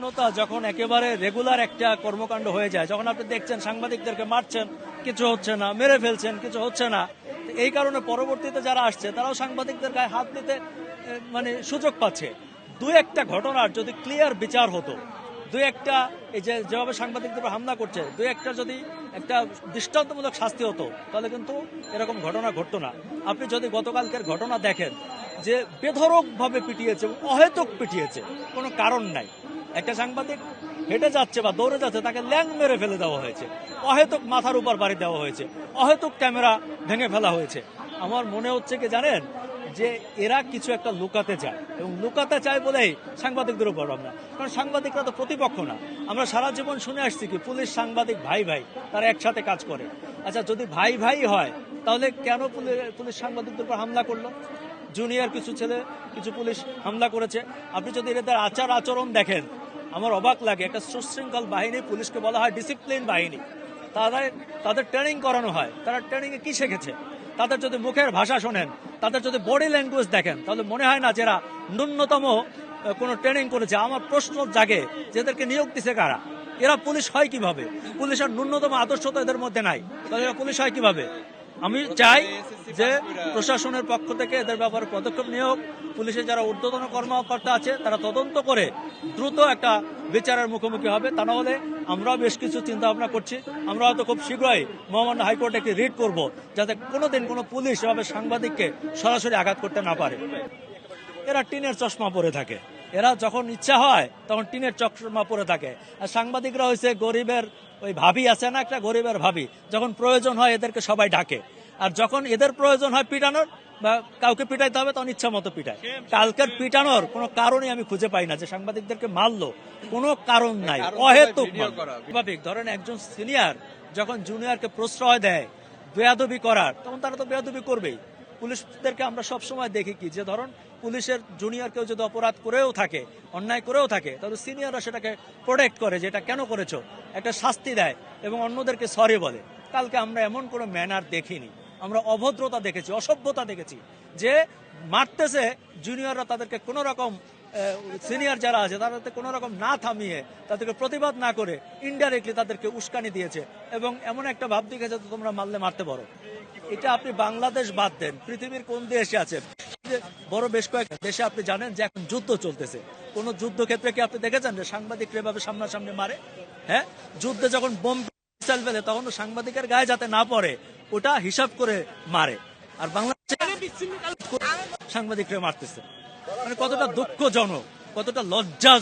বিষণ্ণতা যখন একেবারে রেগুলার একটা কর্মকাণ্ড হয়ে যায়, যখন আপনি দেখছেন সাংবাদিকদেরকে মারছেন, কিছু হচ্ছে না, মেরে ফেলছেন, কিছু হচ্ছে না, এই কারণে পরবর্তীতে যারা আসছে তারাও সাংবাদিকদের গায়ে হাত দিতে মানে সুযোগ পাচ্ছে। দু একটা ঘটনার যদি ক্লিয়ার বিচার হতো, দু একটা এই যে যেভাবে সাংবাদিকদের উপর হামলা করছে, দু একটা যদি একটা দৃষ্টান্তমূলক শাস্তি হতো, তাহলে কিন্তু এরকম ঘটনা ঘটতো না। আপনি যদি গতকালকের ঘটনা দেখেন যে বেধড়কভাবে পিটিয়েছে, অহেতুক পিটিয়েছে, কোনো কারণ নাই। একটা সাংবাদিক হেঁটে যাচ্ছে বা দৌড়ে যাচ্ছে, তাকে ল্যাং মেরে ফেলে দেওয়া হয়েছে, অহেতুক মাথার উপর বাড়ি দেওয়া হয়েছে, অহেতুক ক্যামেরা ভেঙে ফেলা হয়েছে। আমার মনে হচ্ছে কি জানেন, যে এরা কিছু একটা লুকাতে চায়, এবং লুকাতে চায় বলেই সাংবাদিকদের উপর আমরা, কারণ সাংবাদিকরা তো প্রতিপক্ষ না। আমরা সারা জীবন শুনে আসছি কি পুলিশ সাংবাদিক ভাই ভাই, তারা একসাথে কাজ করে। আচ্ছা, যদি ভাই ভাই হয় তাহলে কেন পুলিশ সাংবাদিকদের উপর হামলা করলো? জুনিয়র কিছু ছেলে, কিছু পুলিশ হামলা করেছে। আপনি যদি এদের আচার আচরণ দেখেন, আমার অবাক লাগে। একটা সুশৃঙ্খল বাহিনী, পুলিশকে বলা হয় ডিসিপ্লিন বাহিনী, তাদের ট্রেনিং করানো হয়। তারা ট্রেনিংয়ে কি শিখেছে? তাদের যদি মুখের ভাষা শোনেন, তাদের যদি বডি ল্যাঙ্গুয়েজ দেখেন, তাহলে মনে হয় না যে এরা ন্যূনতম কোনো ট্রেনিং করেছে। আমার প্রশ্ন জাগে যে এদেরকে নিয়োগ দিছে কারা? এরা পুলিশ হয় কিভাবে? পুলিশের ন্যূনতম আদর্শ তো এদের মধ্যে নাই, তাহলে এরা পুলিশ হয় কিভাবে? আমি চাই যে প্রশাসনের পক্ষ থেকে এদের ব্যাপারে পদক্ষেপ নিয়োগ। পুলিশের যারা ঊর্ধ্বতন কর্মকর্তা আছে তারা তদন্ত করে দ্রুত একটা বিচারের মুখোমুখি হবে। তা না হলে আমরাও বেশ কিছু চিন্তা ভাবনা করছি। আমরা হয়তো খুব শীঘ্রই মহামান্য হাইকোর্টে একটি রিট করব, যাতে কোনোদিন কোনো পুলিশ এভাবে সাংবাদিককে সরাসরি আঘাত করতে না পারে। এরা টিনের চশমা পরে থাকে, এরা যখন ইচ্ছা হয় তখন টিনের চশমা পরে থাকে। আর সাংবাদিকরা হয়েছে গরিবের ওই ভাবি আছে না, একটা গরিবের ভাবি, যখন প্রয়োজন হয় এদেরকে সবাই ডাকে, আর যখন এদের প্রয়োজন হয় পিটানোর বা কাউকে পিটাইতে হবে, তখন ইচ্ছা মতো পিটায়। কালকের পিটানোর কোনো কারণই আমি খুঁজে পাই না যে সাংবাদিকদেরকে মারলো, কোনো কারণ নাই, অহেতুক। স্বাভাবিক, ধরেন একজন সিনিয়র যখন জুনিয়রকে প্রশ্রয় দেয় বেয়াদবি করার, তখন তারা তো বেয়াদবি করবেই। পুলিশদেরকে আমরা সবসময় দেখি কি, যে ধরুন পুলিশের জুনিয়র কেউ যদি অপরাধ করেও থাকে, অন্যায় করেও থাকে, তাহলে সিনিয়ররা সেটাকে প্রোটেক্ট করে, যে এটা কেন করেছো, একটা শাস্তি দেয় এবং অন্যদেরকে সরি বলে। কালকে আমরা এমন কোনো ম্যানার দেখিনি, আমরা অভদ্রতা দেখেছি, অসভ্যতা দেখেছি, যে মারতেছে জুনিয়ররা, তাদেরকে কোনো রকম সিনিয়র যারা আছে তাদেরকে কোনো রকম না থামিয়ে, তাদেরকে প্রতিবাদ না করে ইনডাইরেক্টলি তাদেরকে উস্কানি দিয়েছে, এবং এমন একটা ভাব দেখেছে তোমরা মারলে মারতে পারো। এটা আপনি বাংলাদেশ বাদ দেন, পৃথিবীর কোন দেশে আছে? বড় বেশ কয়েকটা দেশে আপনি জানেন যে এখন যুদ্ধ চলতেছে, কোন যুদ্ধক্ষেত্রে কি আপনি দেখেছেন যে সাংবাদিকরা এভাবে সামনাসামনি মারে? হ্যাঁ, যুদ্ধে যখন বোম মিসাইল ফেলে তখন সাংবাদিকের গায়ে যাতে না পড়ে ওটা হিসাব করে মারে। আর বাংলাদেশে সাংবাদিকরা মারতেছে, মানে কতটা দুঃখজনক, কতটা লজ্জা।